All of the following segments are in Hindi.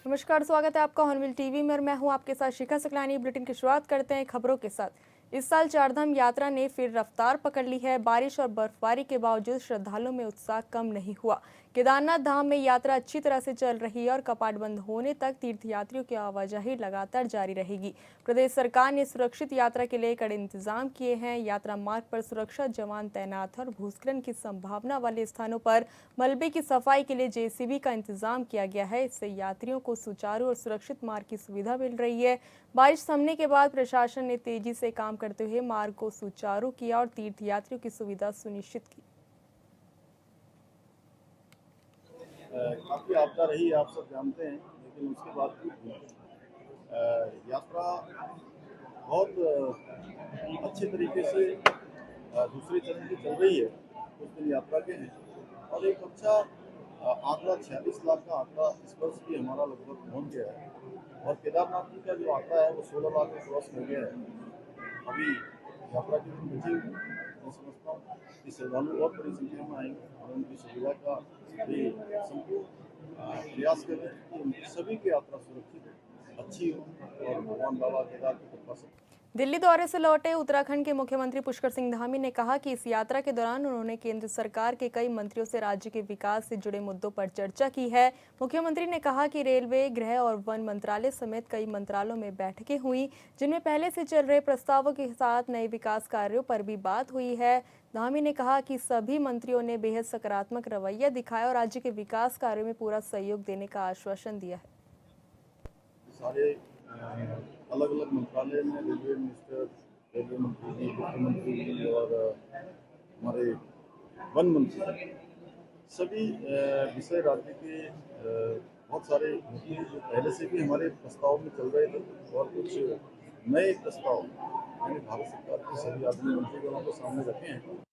नमस्कार, स्वागत है आपका हॉर्नबिल टीवी में और मैं हूं आपके साथ शिखा सकलानी। बुलेटिन की शुरुआत करते हैं खबरों के साथ। इस साल चारधाम यात्रा ने फिर रफ्तार पकड़ ली है। बारिश और बर्फबारी के बावजूद श्रद्धालुओं में उत्साह कम नहीं हुआ। केदारनाथ धाम में यात्रा अच्छी तरह से चल रही है और कपाट बंद होने तक तीर्थयात्रियों की आवाजाही लगातार जारी रहेगी। प्रदेश सरकार ने सुरक्षित यात्रा के लिए कड़े इंतजाम किए हैं। यात्रा मार्ग पर सुरक्षा जवान तैनात और भूस्खलन की संभावना वाले स्थानों पर मलबे की सफाई के लिए जेसीबी का इंतजाम किया गया है। इससे यात्रियों को सुचारू और सुरक्षित मार्ग की सुविधा मिल रही है। बारिश थमने के बाद प्रशासन ने तेजी से काम करते हुए मार्ग को सुचारू किया और तीर्थयात्रियों की सुविधा सुनिश्चित की। काफ़ी आपदा रही, आप सब जानते हैं, लेकिन उसके बाद भी यात्रा बहुत अच्छे तरीके से दूसरे चरण की चल रही है। कुछ दिन यात्रा के हैं और एक अच्छा आंकड़ा 46 लाख का आंकड़ा इस वर्ष भी हमारा लगभग पहुंच गया है और केदारनाथ जी का जो आंकड़ा है वो 16 लाख में क्रॉस हो गया है। अभी यात्रा के दिन बचे हुए हैं। मैं समझता हूँ कि श्रद्धालु और बड़ी संख्या में आएंगे और उनकी सुविधा का भी संपूर्ण प्रयास करें कि उनकी सभी की यात्रा सुरक्षित अच्छी हो और भगवान बाबा केदार की कृपा से। दिल्ली दौरे से लौटे उत्तराखंड के मुख्यमंत्री पुष्कर सिंह धामी ने कहा कि इस यात्रा के दौरान उन्होंने केंद्र सरकार के कई मंत्रियों से राज्य के विकास से जुड़े मुद्दों पर चर्चा की है। मुख्यमंत्री ने कहा कि रेलवे, गृह और वन मंत्रालय समेत कई मंत्रालयों में बैठकें हुई, जिनमें पहले से चल रहे प्रस्तावों के साथ नए विकास कार्यों पर भी बात हुई है। धामी ने कहा कि सभी मंत्रियों ने बेहद सकारात्मक रवैया दिखाया और राज्य के विकास कार्यों में पूरा सहयोग देने का आश्वासन दिया है। सारे अलग अलग मंत्रालय में रेलवे मिनिस्टर, रेलवे मंत्री जी, मुख्यमंत्री और हमारे वन मंत्री, सभी विषय राज्य के बहुत सारे मुद्दे जो पहले से भी हमारे प्रस्ताव में चल रहे थे और कुछ नए प्रस्ताव मैंने भारत सरकार के सभी आदमी मंत्रीगणों के सामने रखे हैं।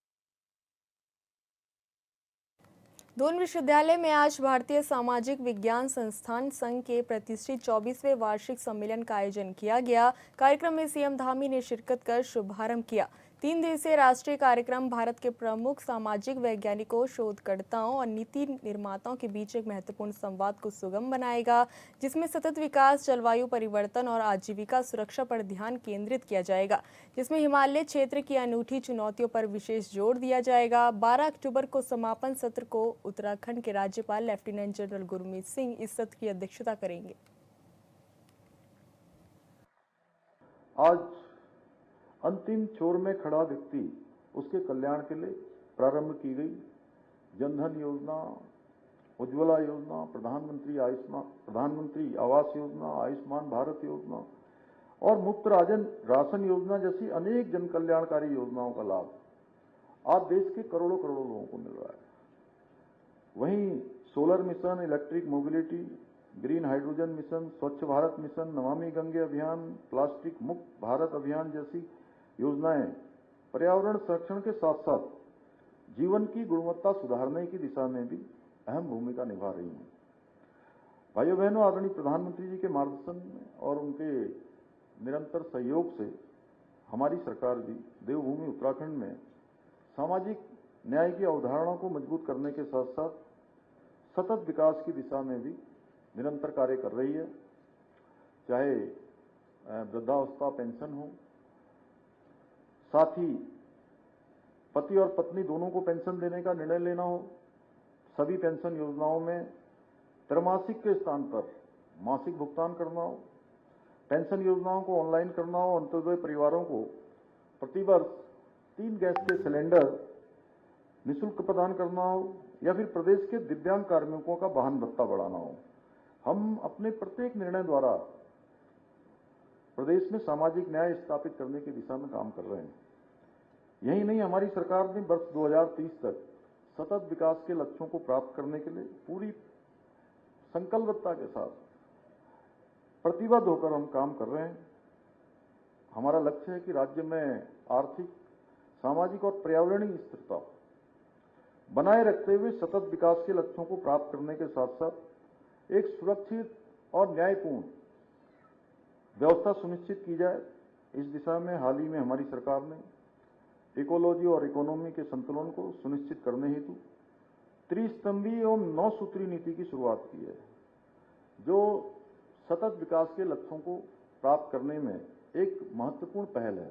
दून विश्वविद्यालय में आज भारतीय सामाजिक विज्ञान संस्थान संघ के प्रतिष्ठित 24वें वार्षिक सम्मेलन का आयोजन किया गया। कार्यक्रम में सीएम धामी ने शिरकत कर शुभारंभ किया। 3 दिवसीय राष्ट्रीय कार्यक्रम भारत के प्रमुख सामाजिक वैज्ञानिकों, शोधकर्ताओं और नीति निर्माताओं के बीच एक महत्वपूर्ण संवाद को सुगम बनाएगा, जिसमें सतत विकास, जलवायु परिवर्तन और आजीविका सुरक्षा पर ध्यान केंद्रित किया जाएगा, जिसमें हिमालय क्षेत्र की अनूठी चुनौतियों पर विशेष जोर दिया जाएगा। 12 अक्टूबर को समापन सत्र को उत्तराखंड के राज्यपाल लेफ्टिनेंट जनरल गुरमीत सिंह इस सत्र की अध्यक्षता करेंगे। आज अंतिम छोर में खड़ा व्यक्ति, उसके कल्याण के लिए प्रारंभ की गई जनधन योजना, उज्ज्वला योजना, प्रधानमंत्री आवास योजना, आयुष्मान भारत योजना और मुफ्त राशन योजना जैसी अनेक जन कल्याणकारी योजनाओं का लाभ आज देश के करोड़ों करोड़ों लोगों को मिल रहा है। वहीं solar mission, electric mobility, green hydrogen mission, स्वच्छ भारत मिशन, नमामि गंगे अभियान, प्लास्टिक मुक्त भारत अभियान जैसी योजनाएं पर्यावरण संरक्षण के साथ साथ जीवन की गुणवत्ता सुधारने की दिशा में भी अहम भूमिका निभा रही हैं। भाइयों बहनों, आदरणीय प्रधानमंत्री जी के मार्गदर्शन में और उनके निरंतर सहयोग से हमारी सरकार भी देवभूमि उत्तराखंड में सामाजिक न्याय की अवधारणा को मजबूत करने के साथ साथ सतत विकास की दिशा में भी निरंतर कार्य कर रही है। चाहे वृद्धावस्था पेंशन हो, साथ ही पति और पत्नी दोनों को पेंशन देने का निर्णय लेना हो, सभी पेंशन योजनाओं में त्रैमासिक के स्थान पर मासिक भुगतान करना हो, पेंशन योजनाओं को ऑनलाइन करना हो, अंत्योदय परिवारों को प्रतिवर्ष 3 गैस के सिलेंडर निःशुल्क प्रदान करना हो या फिर प्रदेश के दिव्यांग कार्मिकों का वाहन भत्ता बढ़ाना हो। हम अपने प्रत्येक निर्णय द्वारा प्रदेश में सामाजिक न्याय स्थापित करने की दिशा में काम कर रहे हैं। यही नहीं, हमारी सरकार ने वर्ष 2030 तक सतत विकास के लक्ष्यों को प्राप्त करने के लिए पूरी संकल्पता के साथ प्रतिबद्ध होकर हम काम कर रहे हैं। हमारा लक्ष्य है कि राज्य में आर्थिक, सामाजिक और पर्यावरणीय स्थिरता बनाए रखते हुए सतत विकास के लक्ष्यों को प्राप्त करने के साथ साथ एक सुरक्षित और न्यायपूर्ण व्यवस्था सुनिश्चित की जाए। इस दिशा में हाल ही में हमारी सरकार ने इकोलॉजी और इकोनॉमी के संतुलन को सुनिश्चित करने हेतु त्रिस्तंभी एवं 9 सूत्री नीति की शुरुआत की है, जो सतत विकास के लक्ष्यों को प्राप्त करने में एक महत्वपूर्ण पहल है।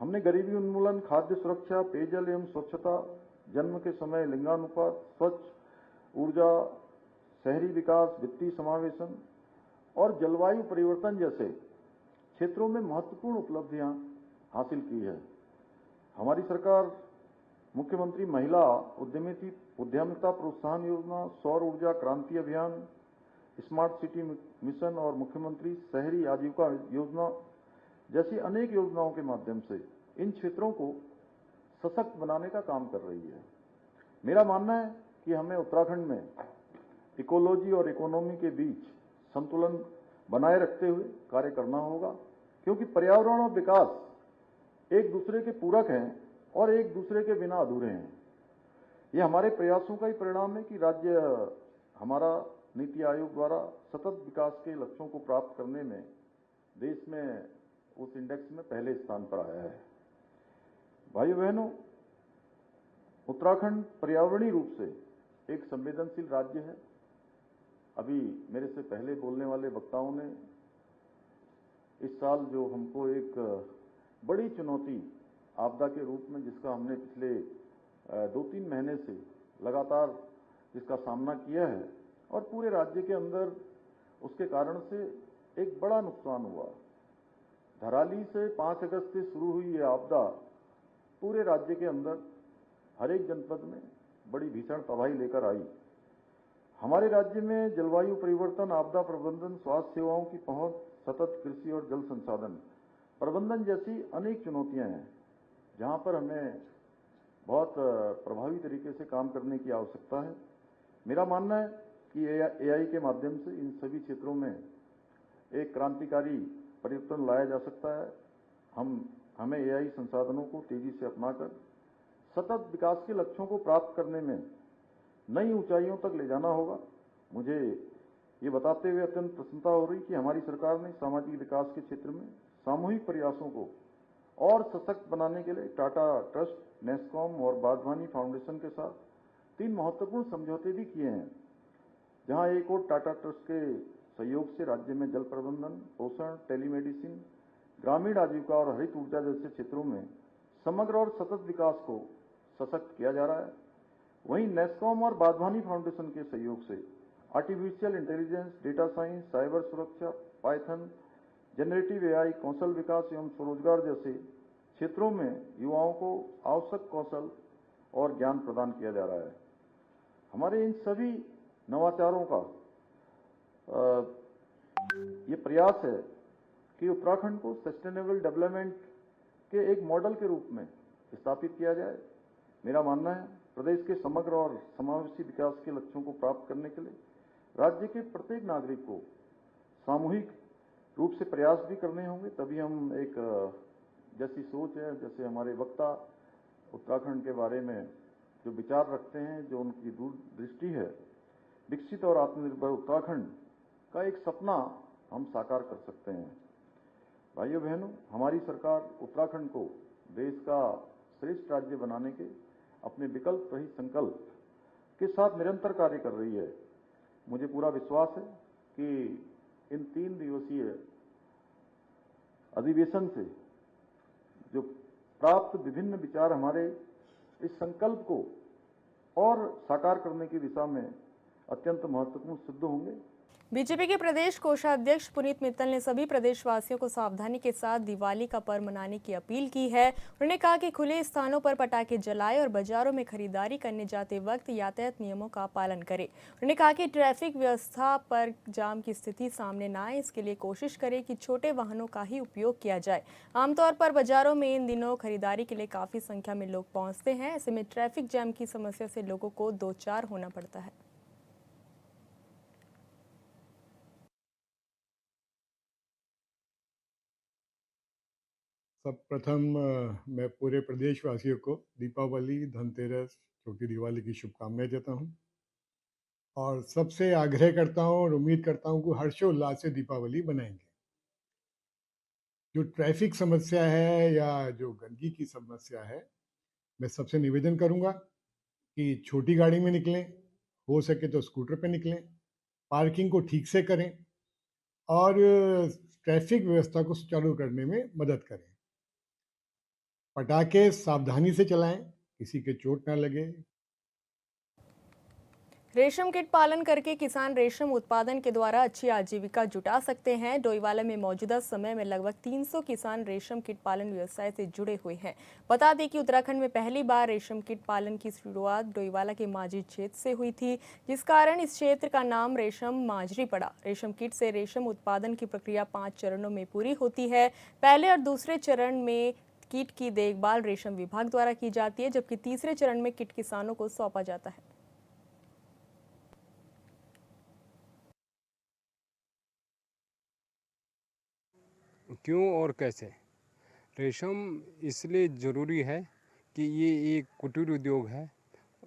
हमने गरीबी उन्मूलन, खाद्य सुरक्षा, पेयजल एवं स्वच्छता, जन्म के समय लिंगानुपात, स्वच्छ ऊर्जा, शहरी विकास, वित्तीय समावेशन और जलवायु परिवर्तन जैसे क्षेत्रों में महत्वपूर्ण उपलब्धियां हासिल की है। हमारी सरकार मुख्यमंत्री महिला उद्यमिता प्रोत्साहन योजना, सौर ऊर्जा क्रांति अभियान, स्मार्ट सिटी मिशन और मुख्यमंत्री शहरी आजीविका योजना जैसी अनेक योजनाओं के माध्यम से इन क्षेत्रों को सशक्त बनाने का काम कर रही है। मेरा मानना है कि हमें उत्तराखंड में इकोलॉजी और इकोनॉमी के बीच संतुलन बनाए रखते हुए कार्य करना होगा, क्योंकि पर्यावरण और विकास एक दूसरे के पूरक हैं और एक दूसरे के बिना अधूरे हैं। यह हमारे प्रयासों का ही परिणाम है कि राज्य हमारा नीति आयोग द्वारा सतत विकास के लक्ष्यों को प्राप्त करने में देश में उस इंडेक्स में पहले स्थान पर आया है। भाइयों बहनों, उत्तराखंड पर्यावरणीय रूप से एक संवेदनशील राज्य है। अभी मेरे से पहले बोलने वाले वक्ताओं ने इस साल जो हमको एक बड़ी चुनौती आपदा के रूप में, जिसका हमने पिछले 2-3 महीने से लगातार जिसका सामना किया है और पूरे राज्य के अंदर उसके कारण से एक बड़ा नुकसान हुआ। धराली से 5 अगस्त से शुरू हुई ये आपदा पूरे राज्य के अंदर हर एक जनपद में बड़ी भीषण तबाही लेकर आई। हमारे राज्य में जलवायु परिवर्तन, आपदा प्रबंधन, स्वास्थ्य सेवाओं की पहुंच, सतत कृषि और जल संसाधन प्रबंधन जैसी अनेक चुनौतियां हैं, जहां पर हमें बहुत प्रभावी तरीके से काम करने की आवश्यकता है। मेरा मानना है कि एआई के माध्यम से इन सभी क्षेत्रों में एक क्रांतिकारी परिवर्तन लाया जा सकता है। हमें एआई संसाधनों को तेजी से अपनाकर सतत विकास के लक्ष्यों को प्राप्त करने में नई ऊंचाइयों तक ले जाना होगा। मुझे ये बताते हुए अत्यंत प्रसन्नता हो रही कि हमारी सरकार ने सामाजिक विकास के क्षेत्र में सामूहिक प्रयासों को और सशक्त बनाने के लिए टाटा ट्रस्ट, नेस्कॉम और बागवानी फाउंडेशन के साथ 3 महत्वपूर्ण समझौते भी किए हैं, जहां एक और टाटा ट्रस्ट के सहयोग से राज्य में जल प्रबंधन, पोषण, टेलीमेडिसिन, ग्रामीण आजीविका और हरित ऊर्जा जैसे क्षेत्रों में समग्र और सतत विकास को सशक्त किया जा रहा है। वहीं नेस्कॉम और बागवानी फाउंडेशन के सहयोग से artificial intelligence, data science, cyber सुरक्षा, पाइथन, जनरेटिव एआई, कौशल विकास एवं स्वरोजगार जैसे क्षेत्रों में युवाओं को आवश्यक कौशल और ज्ञान प्रदान किया जा रहा है। हमारे इन सभी नवाचारों का ये प्रयास है कि उत्तराखंड को सस्टेनेबल डेवलपमेंट के एक मॉडल के रूप में स्थापित किया जाए। मेरा मानना है प्रदेश के समग्र और समावेशी विकास के लक्ष्यों को प्राप्त करने के लिए राज्य के प्रत्येक नागरिक को सामूहिक रूप से प्रयास भी करने होंगे, तभी हम एक जैसी सोच है, जैसे हमारे वक्ता उत्तराखंड के बारे में जो विचार रखते हैं, जो उनकी दूरदृष्टि है, विकसित और आत्मनिर्भर उत्तराखंड का एक सपना हम साकार कर सकते हैं। भाइयों बहनों, हमारी सरकार उत्तराखंड को देश का श्रेष्ठ राज्य बनाने के अपने विकल्प रहित संकल्प के साथ निरंतर कार्य कर रही है। मुझे पूरा विश्वास है कि इन 3 दिवसीय अधिवेशन से जो प्राप्त विभिन्न विचार हमारे इस संकल्प को और साकार करने की दिशा में अत्यंत महत्वपूर्ण सिद्ध होंगे। बीजेपी के प्रदेश कोषाध्यक्ष पुनीत मित्तल ने सभी प्रदेशवासियों को सावधानी के साथ दिवाली का पर्व मनाने की अपील की है। उन्होंने कहा कि खुले स्थानों पर पटाखे जलाएं और बाजारों में खरीदारी करने जाते वक्त यातायात नियमों का पालन करें। उन्होंने कहा कि ट्रैफिक व्यवस्था पर जाम की स्थिति सामने न आए, इसके लिए कोशिश करें कि छोटे वाहनों का ही उपयोग किया जाए। आमतौर पर बाजारों में इन दिनों खरीदारी के लिए काफ़ी संख्या में लोग पहुँचते हैं। ऐसे में ट्रैफिक जाम की समस्या से लोगों को दो चार होना पड़ता है। सब प्रथम मैं पूरे प्रदेशवासियों को दीपावली, धनतेरस, छोटी दिवाली की शुभकामनाएं देता हूं और सबसे आग्रह करता हूं और उम्मीद करता हूं कि हर्षोल्लास से दीपावली मनाएंगे। जो ट्रैफिक समस्या है या जो गंदगी की समस्या है, मैं सबसे निवेदन करूंगा कि छोटी गाड़ी में निकलें, हो सके तो स्कूटर पे निकलें, पार्किंग को ठीक से करें और ट्रैफिक व्यवस्था को सुचारू करने में मदद करें। पटाखे सावधानी से चलाएं, किसी के चोट ना लगे। रेशम कीट पालन करके किसान रेशम उत्पादन के द्वारा अच्छी आजीविका जुटा सकते हैं। डोईवाला में मौजूदा समय में लगभग 300 किसान रेशम कीट पालन व्यवसाय से जुड़े हुए हैं। बता दें कि उत्तराखंड में पहली बार रेशम कीट पालन की शुरुआत डोईवाला के माझी क्षेत्र से हुई थी, जिस कारण इस क्षेत्र का नाम रेशम माजरी पड़ा। रेशम कीट से रेशम उत्पादन की प्रक्रिया 5 चरणों में पूरी होती है। पहले और दूसरे चरण में कीट की देखभाल रेशम विभाग द्वारा की जाती है, जबकि तीसरे चरण में कीट किसानों को सौंपा जाता है। क्यों और कैसे? रेशम इसलिए ज़रूरी है कि ये एक कुटीर उद्योग है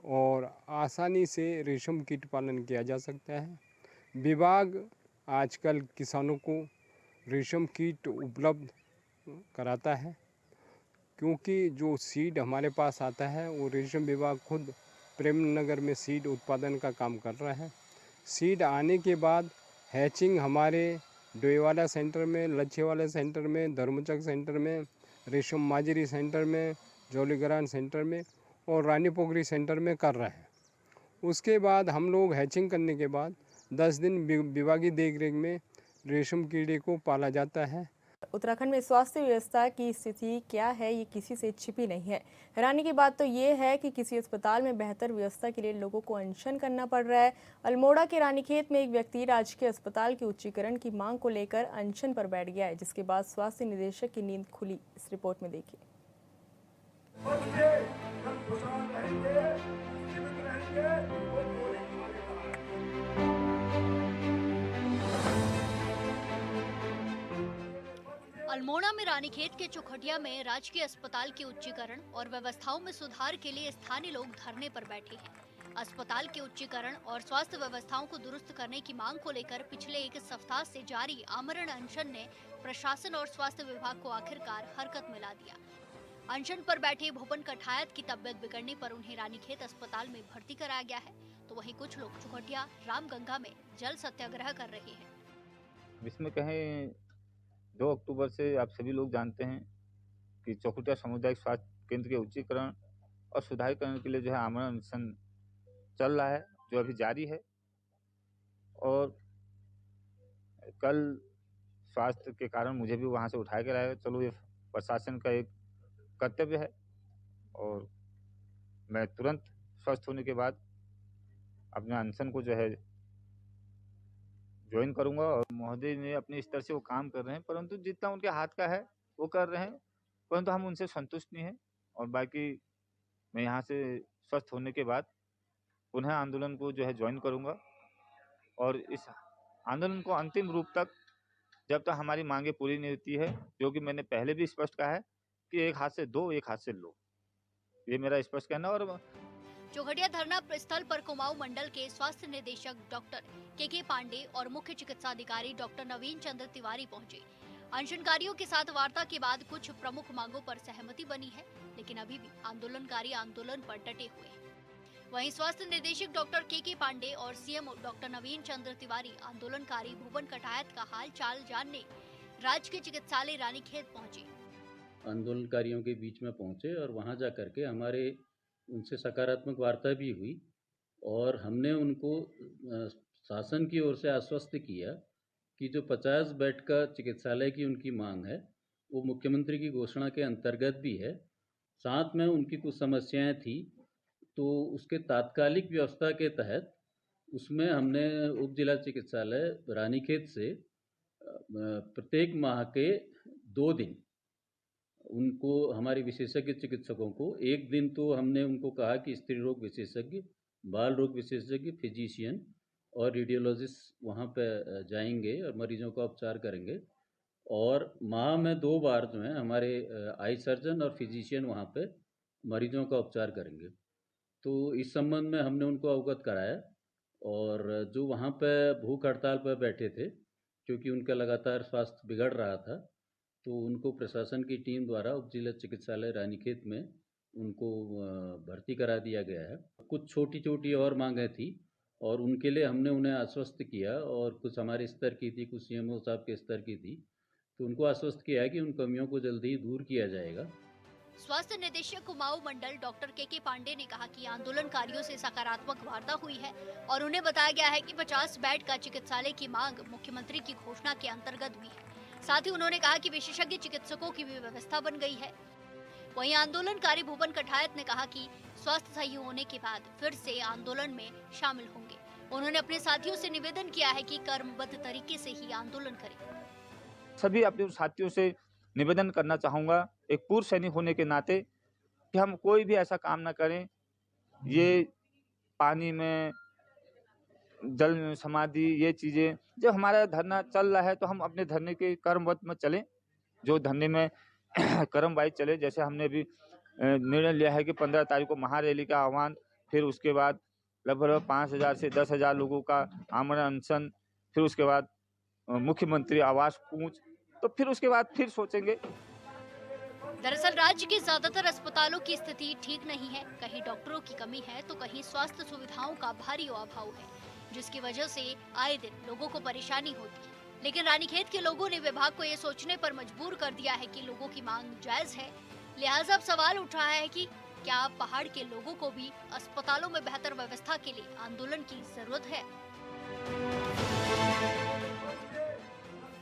और आसानी से रेशम कीट पालन किया जा सकता है। विभाग आजकल किसानों को रेशम कीट उपलब्ध कराता है, क्योंकि जो सीड हमारे पास आता है वो रेशम विभाग खुद प्रेमनगर में सीड उत्पादन का काम कर रहा है। सीड आने के बाद हैचिंग हमारे डोईवाला सेंटर में, लच्छेवाला सेंटर में, धर्मचक सेंटर में, रेशम माजरी सेंटर में, जौलीग्रांट सेंटर में और रानी पोखरी सेंटर में कर रहे हैं। उसके बाद हम लोग हैचिंग करने के बाद 10 दिन विभागीय देखरेख में रेशम कीड़े को पाला जाता है। उत्तराखंड में स्वास्थ्य व्यवस्था की स्थिति क्या है, ये किसी से छिपी नहीं है। हैरानी की बात तो ये है कि किसी अस्पताल में बेहतर व्यवस्था के लिए लोगों को अनशन करना पड़ रहा है। अल्मोड़ा के रानीखेत में एक व्यक्ति राजकीय अस्पताल के उच्चीकरण की मांग को लेकर अनशन पर बैठ गया है, जिसके बाद स्वास्थ्य निदेशक की नींद खुली। इस रिपोर्ट में देखिए। अल्मोड़ा में रानीखेत के चौखटिया में राजकीय अस्पताल के उच्चीकरण और व्यवस्थाओं में सुधार के लिए स्थानीय लोग धरने पर बैठे हैं। अस्पताल के उच्चीकरण और स्वास्थ्य व्यवस्थाओं को दुरुस्त करने की मांग को लेकर पिछले एक सप्ताह से जारी आमरण अनशन ने प्रशासन और स्वास्थ्य विभाग को आखिरकार हरकत में ला दिया। अनशन पर बैठे भूपन कठायत की तबियत बिगड़ने पर उन्हें रानीखेत अस्पताल में भर्ती कराया गया है, तो वहीं कुछ लोग चौखटिया रामगंगा में जल सत्याग्रह कर रहे हैं। इसमें कहें 2 अक्टूबर से आप सभी लोग जानते हैं कि चौखुटिया सामुदायिक स्वास्थ्य केंद्र के उच्चीकरण और सुधारीकरण के लिए जो है आमरण अनशन चल रहा है, जो अभी जारी है। और कल स्वास्थ्य के कारण मुझे भी वहाँ से उठा के लाया। चलो, ये प्रशासन का एक कर्तव्य है और मैं तुरंत स्वस्थ होने के बाद अपने अनशन को जो है ज्वाइन करूंगा। और महोदय ने अपने स्तर से वो काम कर रहे हैं, परंतु जितना उनके हाथ का है वो कर रहे हैं, परंतु हम उनसे संतुष्ट नहीं हैं। और बाकी मैं यहाँ से स्वस्थ होने के बाद पुनः आंदोलन को जो है ज्वाइन करूंगा और इस आंदोलन को अंतिम रूप तक, जब तक हमारी मांगे पूरी नहीं होती है, जो कि मैंने पहले भी स्पष्ट कहा है कि एक हाथ से दो, एक हाथ से लो, ये मेरा स्पष्ट कहना। और चौखटिया धरना स्थल पर कुमाऊं मंडल के स्वास्थ्य निदेशक डॉक्टर के पांडे और मुख्य चिकित्सा अधिकारी डॉक्टर नवीन चंद्र तिवारी पहुंचे। अनशनकारियों के साथ वार्ता के बाद कुछ प्रमुख मांगों पर सहमति बनी है, लेकिन अभी भी आंदोलनकारी आंदोलन पर डटे हुए हैं। वहीं स्वास्थ्य निदेशक डॉक्टर के पांडे और सीएम डॉक्टर नवीन चंद्र तिवारी आंदोलनकारी भूपन कठायत का हाल चाल जानने राजकीय चिकित्सालय रानीखेत पहुंचे। आंदोलनकारियों के बीच में पहुंचे और वहां जा करके हमारे उनसे सकारात्मक वार्ता भी हुई और हमने उनको शासन की ओर से आश्वस्त किया कि जो 50 बेड का चिकित्सालय की उनकी मांग है वो मुख्यमंत्री की घोषणा के अंतर्गत भी है। साथ में उनकी कुछ समस्याएं थी, तो उसके तात्कालिक व्यवस्था के तहत उसमें हमने उप जिला चिकित्सालय रानीखेत से प्रत्येक माह के 2 दिन उनको, हमारे विशेषज्ञ चिकित्सकों को, एक दिन तो हमने उनको कहा कि स्त्री रोग विशेषज्ञ, बाल रोग विशेषज्ञ, फिजिशियन और रेडियोलॉजिस्ट वहाँ पे जाएंगे और मरीजों का उपचार करेंगे। और माह में 2 बार जो है हमारे आई सर्जन और फिजिशियन वहाँ पे मरीजों का उपचार करेंगे। तो इस संबंध में हमने उनको अवगत कराया और जो वहाँ पे भूख हड़ताल पर बैठे थे, क्योंकि उनका लगातार स्वास्थ्य बिगड़ रहा था, तो उनको प्रशासन की टीम द्वारा उप जिला चिकित्सालय रानीखेत में उनको भर्ती करा दिया गया है। कुछ छोटी छोटी और मांगें थी, और उनके लिए हमने उन्हें आश्वस्त किया, और कुछ हमारे स्तर की थी, कुछ सीएमओ साहब के स्तर की थी, तो उनको आश्वस्त किया है कि उन कमियों को जल्दी ही दूर किया जाएगा। स्वास्थ्य निदेशक कुमाऊं मंडल डॉक्टर के पांडे ने कहा कि आंदोलनकारियों से सकारात्मक वार्ता हुई है और उन्हें बताया गया है कि 50 बेड का चिकित्सालय की मांग मुख्यमंत्री की घोषणा के अंतर्गत भी है। साथ ही उन्होंने कहा कि विशेषज्ञ चिकित्सकों की भी व्यवस्था बन गई है। वहीं आंदोलनकारी भुवन कठायत ने कहा कि स्वास्थ्य सही होने के बाद फिर से आंदोलन में शामिल होंगे। उन्होंने अपने साथियों से निवेदन किया है कि कर्मबद्ध तरीके से ही आंदोलन करें। सभी अपने साथियों से निवेदन करना चाहूँगा, एक पूर्व सैनिक होने के नाते, कि हम कोई भी ऐसा काम ना करें, ये पानी में जल में समाधि, ये चीज़ें, जब हमारा धरना चल रहा है तो हम अपने धरने के कर्मवत में चलें, जो धरने में कर्म वाइज चले। जैसे हमने भी निर्णय लिया है कि 15 तारीख को महारैली का आह्वान, फिर उसके बाद लगभग 5,000 से 10,000 लोगों का आमरण अनशन, फिर उसके बाद मुख्यमंत्री आवास कूच, तो फिर उसके बाद फिर सोचेंगे। दरअसल राज्य के ज्यादातर अस्पतालों की स्थिति ठीक नहीं है। कहीं डॉक्टरों की कमी है तो कहीं स्वास्थ्य सुविधाओं का भारी अभाव है, जिसकी वजह से आए दिन लोगों को परेशानी होती है। लेकिन रानीखेत के लोगों ने विभाग को ये सोचने पर मजबूर कर दिया है कि लोगों की मांग जायज है। लिहाजा अब सवाल उठ रहा है कि क्या पहाड़ के लोगों को भी अस्पतालों में बेहतर व्यवस्था के लिए आंदोलन की जरूरत है।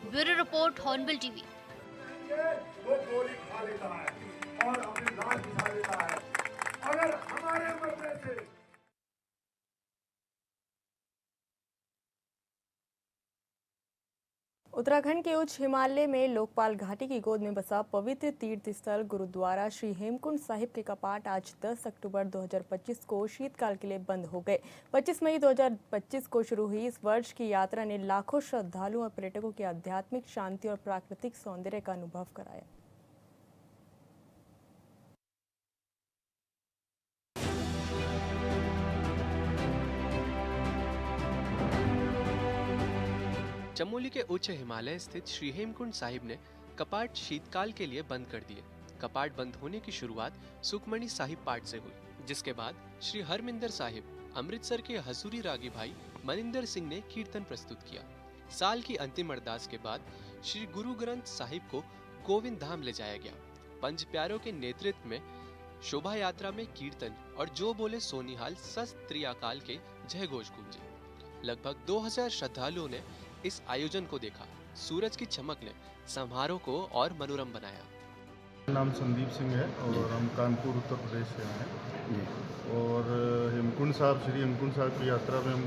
Bureau report, hornbill TV. वो गोली खा लेता है और अपनी लाश बिछा लेता है। अगर हमारे मरने से उत्तराखंड के उच्च हिमालय में लोकपाल घाटी की गोद में बसा पवित्र तीर्थ स्थल गुरुद्वारा श्री हेमकुंड साहिब के कपाट आज 10 अक्टूबर 2025 को शीतकाल के लिए बंद हो गए। 25 मई 2025 को शुरू हुई इस वर्ष की यात्रा ने लाखों श्रद्धालुओं और पर्यटकों की आध्यात्मिक शांति और प्राकृतिक सौंदर्य का अनुभव कराया। चमोली के उच्च हिमालय स्थित श्री हेमकुंड साहिब ने कपाट शीतकाल के लिए बंद कर दिए। कपाट बंद होने की शुरुआत सुखमणि साहिब पाठ से हुई, जिसके बाद श्री हरमिंदर साहिब अमृतसर के हसूरी रागी भाई मनिंदर सिंह ने कीर्तन प्रस्तुत किया। साल की अंतिम अरदास के बाद श्री गुरु ग्रंथ साहिब को गोविंद धाम ले जाया गया। पंच प्यारों के नेतृत्व में शोभा यात्रा में कीर्तन और जो बोले सोनिहाल सस्त्रियाकाल के जय घोष गूंजे। लगभग 2000 श्रद्धालुओं ने इस आयोजन को देखा। सूरज की चमक ने समारोह को और मनोरम बनाया। मेरा नाम संदीप सिंह है और हम कानपुर उत्तर प्रदेश से आए हैं। और हेमकुंड साहब, श्री हेमकुंड साहब की यात्रा में हम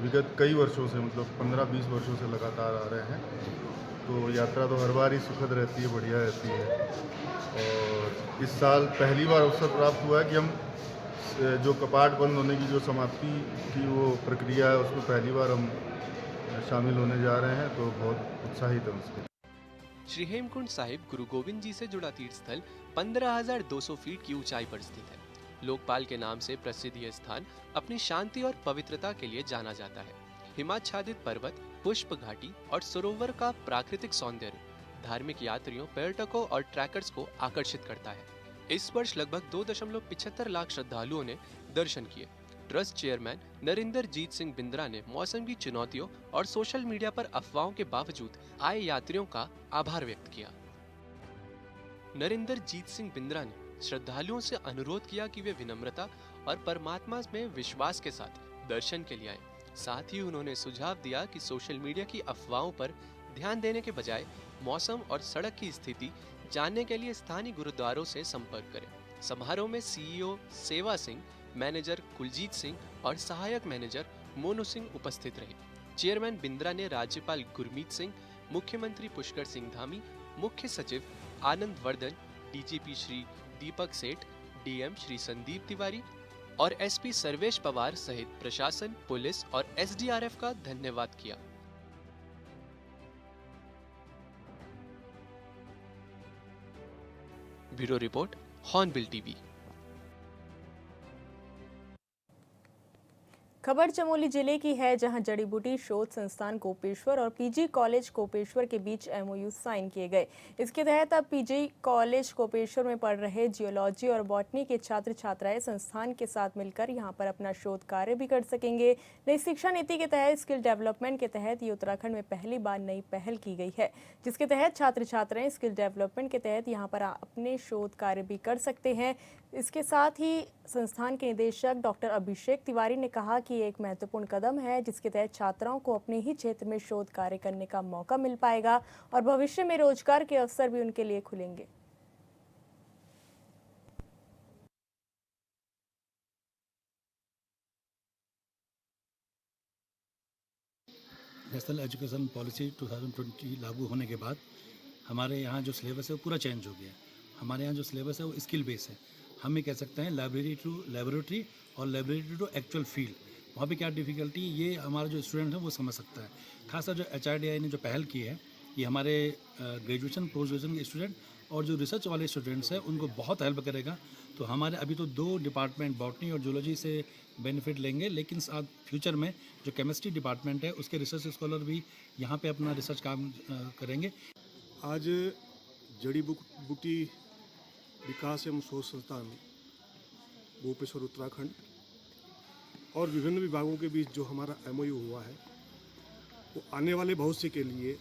विगत कई वर्षों से, मतलब 15-20 वर्षों से लगातार आ रहे हैं। तो यात्रा तो हर बार ही सुखद रहती है, बढ़िया रहती है। और इस साल पहली बार अवसर प्राप्त हुआ है कि हम जो कपाट बंद होने की जो समाप्ति की वो प्रक्रिया है, उसमें पहली बार हम शामिल होने जा रहे हैं, तो बहुत उत्साहित है उसके। श्री हेमकुंड साहिब गुरु गोविंद जी से जुड़ा तीर्थ स्थल 15,200 फीट की ऊंचाई पर स्थित है। लोकपाल के नाम से प्रसिद्ध यह स्थान अपनी शांति और पवित्रता के लिए जाना जाता है। हिमाच्छादित पर्वत, पुष्प घाटी और सरोवर का प्राकृतिक सौंदर्य धार्मिक यात्रियों, पर्यटकों और ट्रैकर्स को आकर्षित करता है। इस वर्ष लगभग 2.75 लाख श्रद्धालुओं ने दर्शन किए। ट्रस्ट चेयरमैन नरिंदर जीत सिंह बिंद्रा ने मौसम की चुनौतियों और सोशल मीडिया पर अफवाहों के बावजूद आए यात्रियों का आभार व्यक्त किया। नरिंदर जीत सिंह बिंद्रा ने श्रद्धालुओं से अनुरोध किया कि वे विनम्रता और परमात्मा में विश्वास के साथ दर्शन के लिए आए। साथ ही उन्होंने सुझाव दिया कि सोशल मीडिया की अफवाहों पर ध्यान देने के बजाय मौसम और सड़क की स्थिति जानने के लिए स्थानीय गुरुद्वारों से संपर्क करें। समारोह में सीईओ सेवा सिंह, मैनेजर कुलजीत सिंह और सहायक मैनेजर मोनू सिंह उपस्थित रहे। चेयरमैन बिंद्रा ने राज्यपाल गुरमीत सिंह, मुख्यमंत्री पुष्कर सिंह धामी, मुख्य सचिव आनंद वर्धन, डीजीपी श्री दीपक सेठ, डीएम श्री संदीप तिवारी और एसपी सर्वेश पवार सहित प्रशासन, पुलिस और एसडीआरएफ का धन्यवाद किया। Bureau report, hornbill TV. खबर चमोली जिले की है, जहां जड़ी बूटी शोध संस्थान कोपेश्वर और पीजी कॉलेज कोपेश्वर के बीच एमओयू साइन किए गए। इसके तहत अब पीजी कॉलेज कोपेश्वर में पढ़ रहे जियोलॉजी और बॉटनी के छात्र छात्राएं संस्थान के साथ मिलकर यहां पर अपना शोध कार्य भी कर सकेंगे। नई शिक्षा नीति के तहत स्किल डेवलपमेंट के तहत ये उत्तराखंड में पहली बार नई पहल की गई है, जिसके तहत छात्र छात्राएं स्किल डेवलपमेंट के तहत यहां पर अपने शोध कार्य भी कर सकते हैं। इसके साथ ही संस्थान के निदेशक डॉक्टर अभिषेक तिवारी ने कहा कि ये एक महत्वपूर्ण कदम है, जिसके तहत छात्राओं को अपने ही क्षेत्र में शोध कार्य करने का मौका मिल पाएगा और भविष्य में रोजगार के अवसर भी उनके लिए खुलेंगे। नेशनल एजुकेशन पॉलिसी 2020 लागू होने के बाद हमारे यहाँ जो सिलेबस है वो पूरा चेंज हो गया। हमारे यहाँ जो सिलेबस है वो स्किल बेस है। हम ये कह सकते हैं लाइब्रेरी टू लेबोरेटरी और लाइब्रेरी टू एक्चुअल फील्ड। वहाँ पे क्या डिफ़िकल्टी ये हमारा जो स्टूडेंट है वो समझ सकता है। खासकर जो HRDI ने जो पहल की है, ये हमारे ग्रेजुएशन पोस्ट ग्रेजुएशन के स्टूडेंट और जो रिसर्च वाले स्टूडेंट्स हैं उनको बहुत हेल्प करेगा। तो हमारे अभी तो 2 डिपार्टमेंट बॉटनी और जूलॉजी से बेनिफिट लेंगे, लेकिन साथ फ्यूचर में जो केमिस्ट्री डिपार्टमेंट है उसके रिसर्च स्कॉलर भी यहाँ पे अपना रिसर्च काम करेंगे। आज जड़ी बूटी विकास एवं शोध संस्थान गोपेश्वर उत्तराखंड और विभिन्न विभागों के बीच जो हमारा MOU हुआ है, वो आने वाले भविष्य के लिए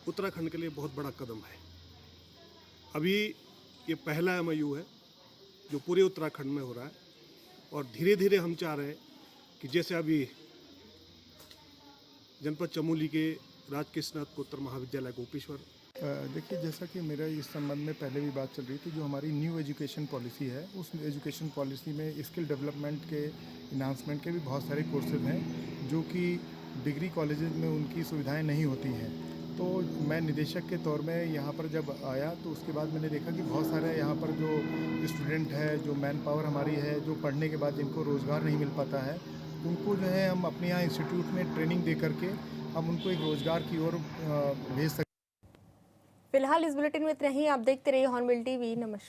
उत्तराखंड के लिए बहुत बड़ा कदम है। अभी ये पहला MOU है जो पूरे उत्तराखंड में हो रहा है और धीरे धीरे हम चाह रहे हैं कि जैसे अभी जनपद चमोली के राजकीय स्नातकोत्तर महाविद्यालय गोपेश्वर, देखिए, जैसा कि मेरा इस संबंध में पहले भी बात चल रही थी, जो हमारी न्यू एजुकेशन पॉलिसी है, उस एजुकेशन पॉलिसी में स्किल डेवलपमेंट के इन्हांसमेंट के भी बहुत सारे कोर्सेज हैं जो कि डिग्री कॉलेजेस में उनकी सुविधाएं नहीं होती हैं। तो मैं निदेशक के तौर में यहाँ पर जब आया तो उसके बाद मैंने देखा कि बहुत सारे यहाँ पर जो स्टूडेंट है, जो मैन पावर हमारी है, जो पढ़ने के बाद जिनको रोज़गार नहीं मिल पाता है, उनको जो है हम अपने यहाँ इंस्टीट्यूट में ट्रेनिंग दे करके हम उनको एक रोज़गार की ओर भेज सकते। फिलहाल इस बुलेटिन में इतना ही। आप देखते रहिए हॉर्नबिल टीवी। नमस्कार।